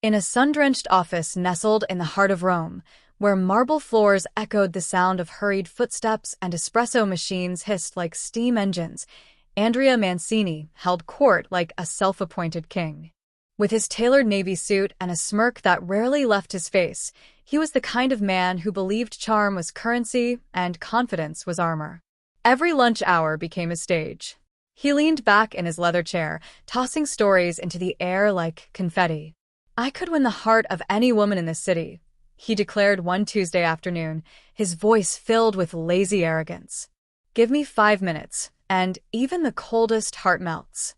In a sun-drenched office nestled in the heart of Rome, where marble floors echoed the sound of hurried footsteps and espresso machines hissed like steam engines, Andrea Mancini held court like a self-appointed king. With his tailored navy suit and a smirk that rarely left his face, he was the kind of man who believed charm was currency and confidence was armor. Every lunch hour became a stage. He leaned back in his leather chair, tossing stories into the air like confetti. "I could win the heart of any woman in this city," he declared one Tuesday afternoon, his voice filled with lazy arrogance. "Give me 5 minutes, and even the coldest heart melts."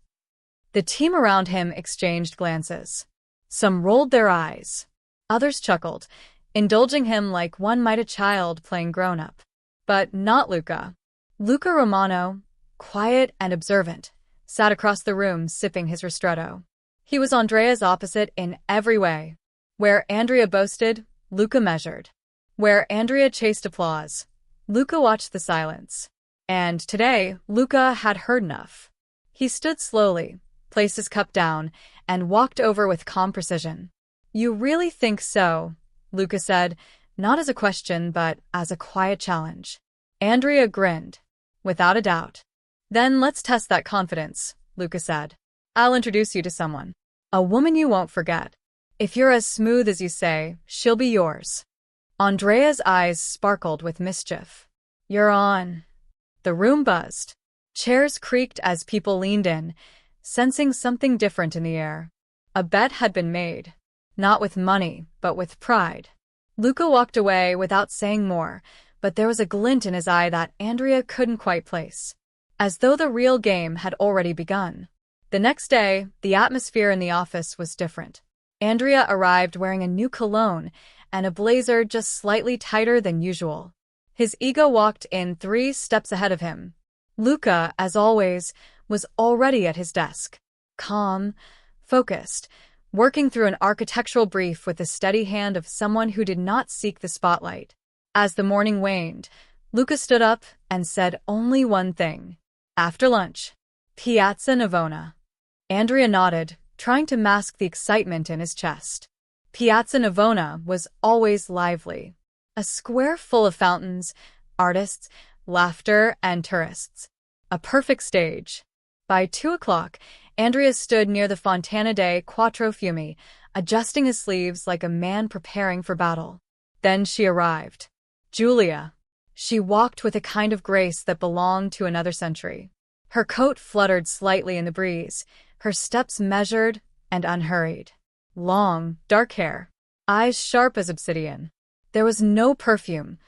The team around him exchanged glances. Some rolled their eyes. Others chuckled, indulging him like one might a child playing grown-up. But not Luca. Luca Romano, quiet and observant, sat across the room sipping his ristretto. He was Andrea's opposite in every way. Where Andrea boasted, Luca measured. Where Andrea chased applause, Luca watched the silence. And today, Luca had heard enough. He stood slowly, placed his cup down, and walked over with calm precision. "You really think so?" Luca said, not as a question but as a quiet challenge. Andrea grinned. "Without a doubt." "Then let's test that confidence," Luca said. "I'll introduce you to someone. A woman you won't forget. If you're as smooth as you say, she'll be yours." Andrea's eyes sparkled with mischief. "You're on." The room buzzed. Chairs creaked as people leaned in, sensing something different in the air. A bet had been made. Not with money, but with pride. Luca walked away without saying more, but there was a glint in his eye that Andrea couldn't quite place. As though the real game had already begun. The next day, the atmosphere in the office was different. Andrea arrived wearing a new cologne and a blazer just slightly tighter than usual. His ego walked in 3 steps ahead of him. Luca, as always, was already at his desk. Calm, focused, working through an architectural brief with the steady hand of someone who did not seek the spotlight. As the morning waned, Luca stood up and said only one thing. "After lunch. Piazza Navona." Andrea nodded, trying to mask the excitement in his chest. Piazza Navona was always lively. A square full of fountains, artists, laughter, and tourists. A perfect stage. By 2 o'clock, Andrea stood near the Fontana dei Quattro Fiumi, adjusting his sleeves like a man preparing for battle. Then she arrived. Giulia. She walked with a kind of grace that belonged to another century. Her coat fluttered slightly in the breeze, her steps measured and unhurried. Long, dark hair, eyes sharp as obsidian. There was no perfume,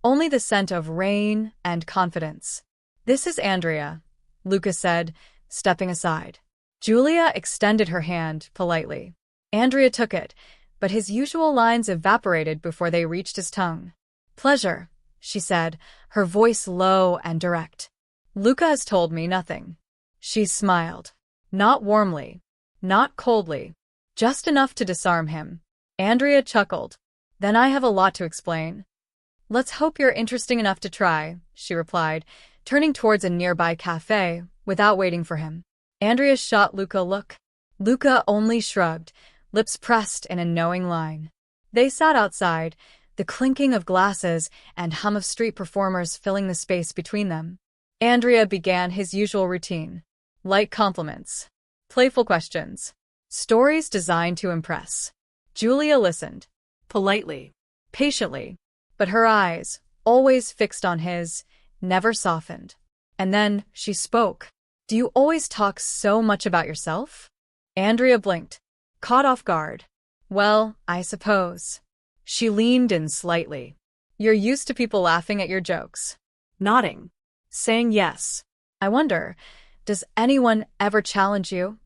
only the scent of rain and confidence. "This is Andrea," Luca said, stepping aside. Giulia extended her hand politely. Andrea took it, but his usual lines evaporated before they reached his tongue. "Pleasure," she said, her voice low and direct. "Luca has told me nothing." She smiled. Not warmly, not coldly, just enough to disarm him. Andrea chuckled. "Then I have a lot to explain." "Let's hope you're interesting enough to try," she replied, turning towards a nearby cafe without waiting for him. Andrea shot Luca a look. Luca only shrugged, lips pressed in a knowing line. They sat outside, the clinking of glasses and hum of street performers filling the space between them. Andrea began his usual routine. Light compliments. Playful questions. Stories designed to impress. Giulia listened. Politely. Patiently. But her eyes, always fixed on his, never softened. And then she spoke. "Do you always talk so much about yourself?" Andrea blinked, caught off guard. "Well, I suppose." She leaned in slightly. "You're used to people laughing at your jokes." Nodding. Saying yes. "I wonder, does anyone ever challenge you?"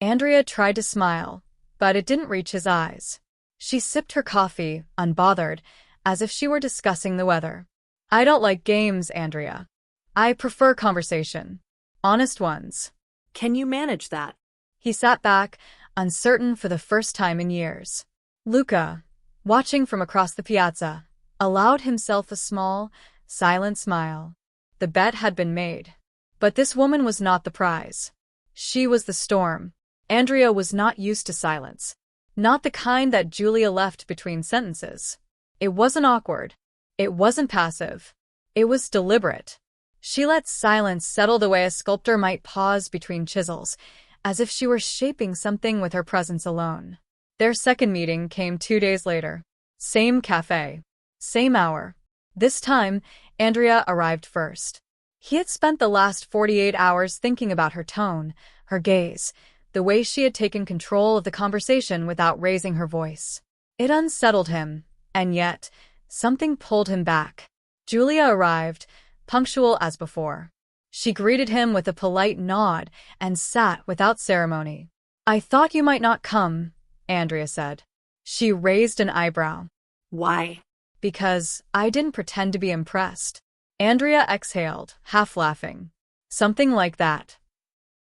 Andrea tried to smile, but it didn't reach his eyes. She sipped her coffee, unbothered, as if she were discussing the weather. "I don't like games, Andrea. I prefer conversation. Honest ones." "Can you manage that?" He sat back, uncertain for the first time in years. Luca, watching from across the piazza, allowed himself a small, silent smile. The bet had been made. But this woman was not the prize. She was the storm. Andrea was not used to silence. Not the kind that Julia left between sentences. It wasn't awkward. It wasn't passive. It was deliberate. She let silence settle the way a sculptor might pause between chisels, as if she were shaping something with her presence alone. Their second meeting came 2 days later. Same cafe. Same hour. This time, Andrea arrived first. He had spent the last 48 hours thinking about her tone, her gaze, the way she had taken control of the conversation without raising her voice. It unsettled him, and yet, something pulled him back. Julia arrived, punctual as before. She greeted him with a polite nod and sat without ceremony. "I thought you might not come," Andrea said. She raised an eyebrow. "Why?" "Because I didn't pretend to be impressed." Andrea exhaled, half laughing. "Something like that."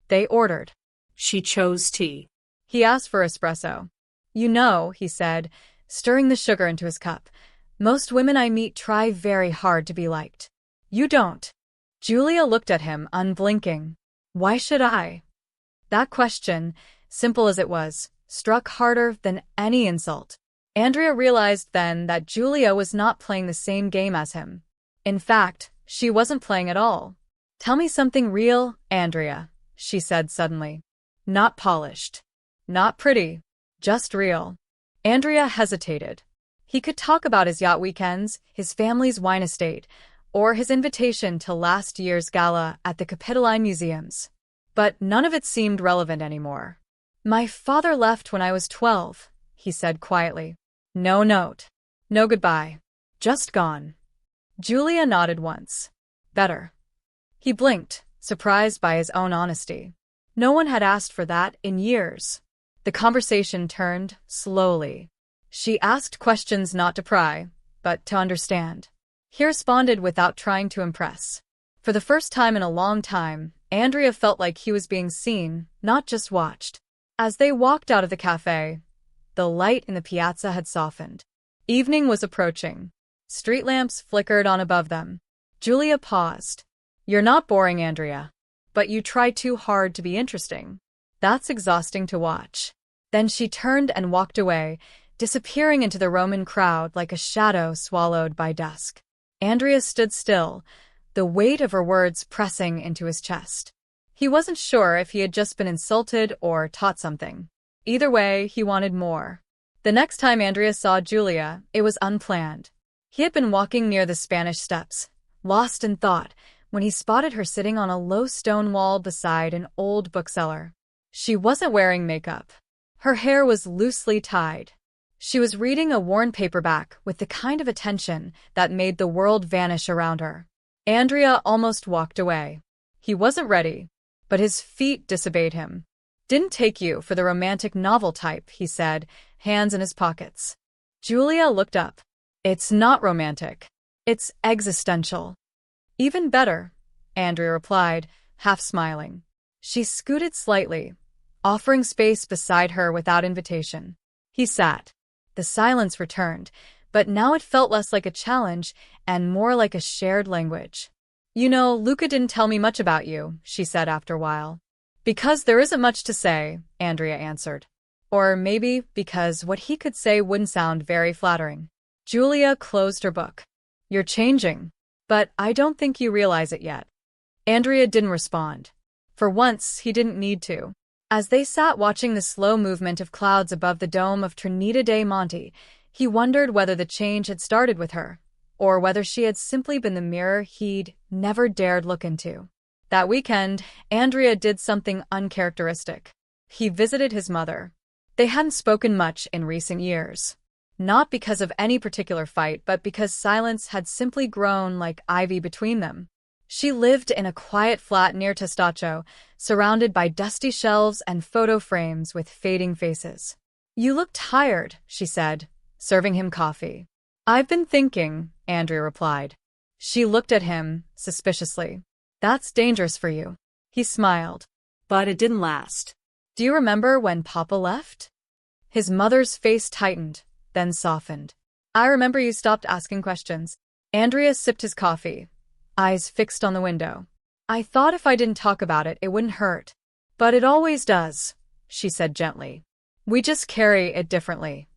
They ordered. She chose tea. He asked for espresso. "You know," he said, stirring the sugar into his cup, "most women I meet try very hard to be liked. You don't." Julia looked at him, unblinking. "Why should I?" That question, simple as it was, struck harder than any insult. Andrea realized then that Julia was not playing the same game as him. In fact, she wasn't playing at all. "Tell me something real, Andrea," she said suddenly. "Not polished. Not pretty. Just real." Andrea hesitated. He could talk about his yacht weekends, his family's wine estate, or his invitation to last year's gala at the Capitoline Museums. But none of it seemed relevant anymore. "My father left when I was 12, he said quietly. "No note. No goodbye. Just gone." Julia nodded once. "Better." He blinked, surprised by his own honesty. No one had asked for that in years. The conversation turned slowly. She asked questions not to pry, but to understand. He responded without trying to impress. For the first time in a long time, Andrea felt like he was being seen, not just watched. As they walked out of the cafe, the light in the piazza had softened. Evening was approaching. Street lamps flickered on above them. Julia paused. "You're not boring, Andrea. But you try too hard to be interesting. That's exhausting to watch." Then she turned and walked away, disappearing into the Roman crowd like a shadow swallowed by dusk. Andrea stood still, the weight of her words pressing into his chest. He wasn't sure if he had just been insulted or taught something. Either way, he wanted more. The next time Andrea saw Julia, it was unplanned. He had been walking near the Spanish Steps, lost in thought, when he spotted her sitting on a low stone wall beside an old bookseller. She wasn't wearing makeup. Her hair was loosely tied. She was reading a worn paperback with the kind of attention that made the world vanish around her. Andrea almost walked away. He wasn't ready, but his feet disobeyed him. "Didn't take you for the romantic novel type," he said, hands in his pockets. Julia looked up. "It's not romantic. It's existential." "Even better," Andrea replied, half smiling. She scooted slightly, offering space beside her without invitation. He sat. The silence returned, but now it felt less like a challenge and more like a shared language. "You know, Luca didn't tell me much about you," she said after a while. "Because there isn't much to say," Andrea answered. Or maybe because what he could say wouldn't sound very flattering. Julia closed her book. "You're changing. But I don't think you realize it yet." Andrea didn't respond. For once, he didn't need to. As they sat watching the slow movement of clouds above the dome of Trinita dei Monti, he wondered whether the change had started with her, or whether she had simply been the mirror he'd never dared look into. That weekend, Andrea did something uncharacteristic. He visited his mother. They hadn't spoken much in recent years. Not because of any particular fight, but because silence had simply grown like ivy between them. She lived in a quiet flat near Testaccio, surrounded by dusty shelves and photo frames with fading faces. "You look tired," she said, serving him coffee. "I've been thinking," Andrea replied. She looked at him suspiciously. "That's dangerous for you." He smiled. But it didn't last. "Do you remember when Papa left?" His mother's face tightened, then softened. "I remember you stopped asking questions." Andrea sipped his coffee, eyes fixed on the window. "I thought if I didn't talk about it, it wouldn't hurt. But it always does," she said gently. We just carry it differently.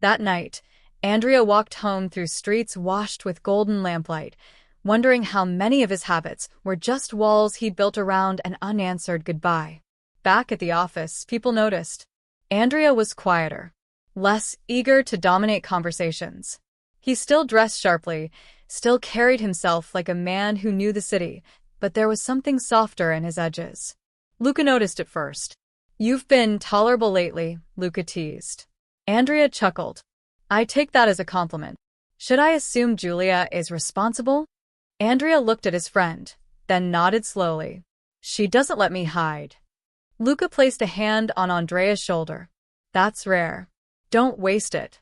That night, Andrea walked home through streets washed with golden lamplight, wondering how many of his habits were just walls he'd built around an unanswered goodbye. Back at the office, people noticed. Andrea was quieter, less eager to dominate conversations. He still dressed sharply, still carried himself like a man who knew the city, but there was something softer in his edges. Luca noticed it first. "You've been tolerable lately," Luca teased. Andrea chuckled. "I take that as a compliment. Should I assume Julia is responsible?" Andrea looked at his friend, then nodded slowly. "She doesn't let me hide." Luca placed a hand on Andrea's shoulder. "That's rare. Don't waste it."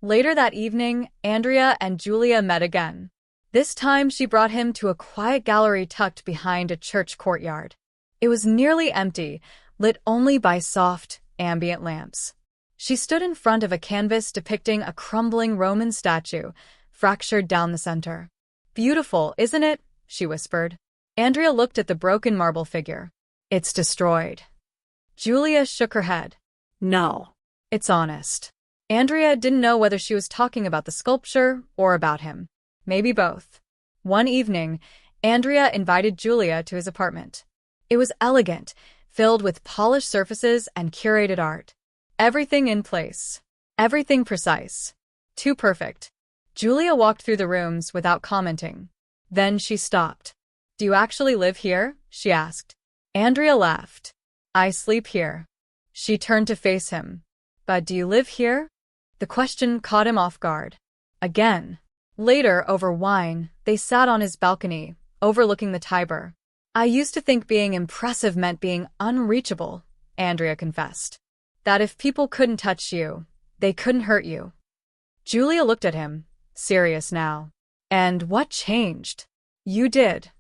Later that evening, Andrea and Julia met again. This time she brought him to a quiet gallery tucked behind a church courtyard. It was nearly empty, lit only by soft, ambient lamps. She stood in front of a canvas depicting a crumbling Roman statue, fractured down the center. "Beautiful, isn't it?" she whispered. Andrea looked at the broken marble figure. "It's destroyed." Julia shook her head. No. "It's honest." Andrea didn't know whether she was talking about the sculpture or about him. Maybe both. One evening, Andrea invited Julia to his apartment. It was elegant, filled with polished surfaces and curated art. Everything in place. Everything precise. Too perfect. Julia walked through the rooms without commenting. Then she stopped. "Do you actually live here?" she asked. Andrea laughed. "I sleep here." She turned to face him. "But do you live here?" The question caught him off guard. Again. Later, over wine, they sat on his balcony, overlooking the Tiber. "I used to think being impressive meant being unreachable," Andrea confessed. "That if people couldn't touch you, they couldn't hurt you." Julia looked at him, serious now. "And what changed?" "You did."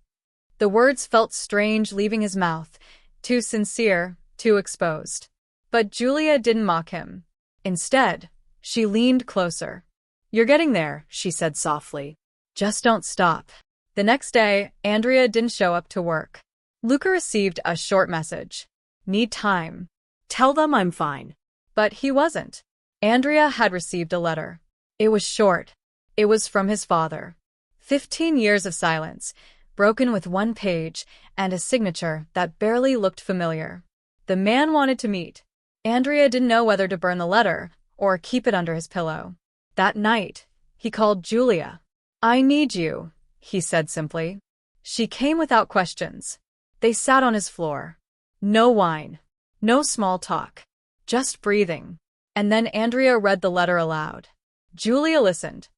The words felt strange leaving his mouth, too sincere, too exposed. But Julia didn't mock him. Instead, she leaned closer. "You're getting there," she said softly. "Just don't stop." The next day, Andrea didn't show up to work. Luca received a short message. "Need time." Tell them I'm fine. But he wasn't. Andrea had received a letter. It was short. It was from his father. 15 years of silence, broken with one page and a signature that barely looked familiar. The man wanted to meet. Andrea didn't know whether to burn the letter or keep it under his pillow. That night, he called Julia. "I need you," he said simply. She came without questions. They sat on his floor. No wine. No small talk. Just breathing. And then Andrea read the letter aloud. Julia listened.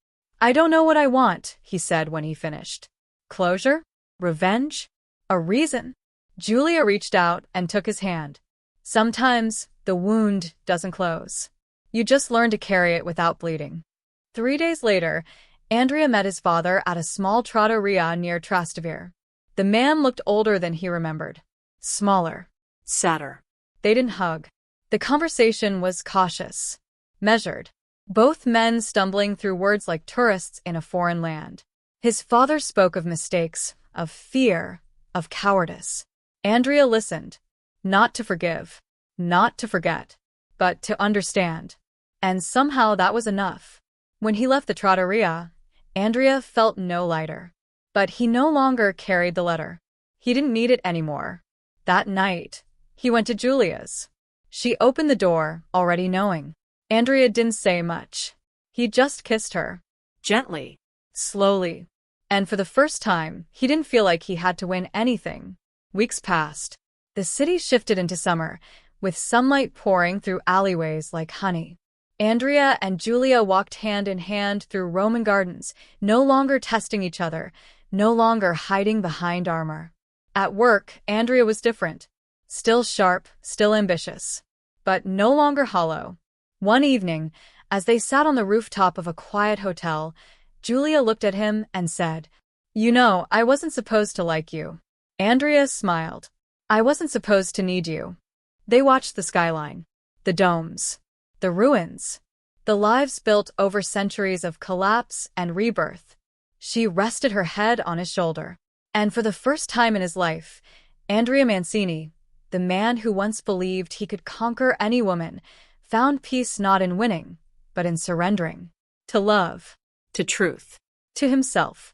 "I don't know what I want," he said when he finished. "Closure? Revenge? A reason?" Julia reached out and took his hand. "Sometimes the wound doesn't close. You just learn to carry it without bleeding." 3 days later, Andrea met his father at a small trattoria near Trastevere. The man looked older than he remembered. Smaller. Sadder. They didn't hug. The conversation was cautious. Measured. Both men stumbling through words like tourists in a foreign land. His father spoke of mistakes, of fear, of cowardice. Andrea listened. Not to forgive. Not to forget. But to understand. And somehow that was enough. When he left the trattoria, Andrea felt no lighter. But he no longer carried the letter. He didn't need it anymore. That night, he went to Julia's. She opened the door, already knowing. Andrea didn't say much. He just kissed her. Gently. Slowly. And for the first time, he didn't feel like he had to win anything. Weeks passed. The city shifted into summer, with sunlight pouring through alleyways like honey. Andrea and Julia walked hand in hand through Roman gardens, no longer testing each other, no longer hiding behind armor. At work, Andrea was different. Still sharp, still ambitious. But no longer hollow. One evening, as they sat on the rooftop of a quiet hotel, Julia looked at him and said, "You know, I wasn't supposed to like you." Andrea smiled. "I wasn't supposed to need you." They watched the skyline. The domes. The ruins. The lives built over centuries of collapse and rebirth. She rested her head on his shoulder. And for the first time in his life, Andrea Mancini, the man who once believed he could conquer any woman, found peace not in winning, but in surrendering. To love. To truth. To himself.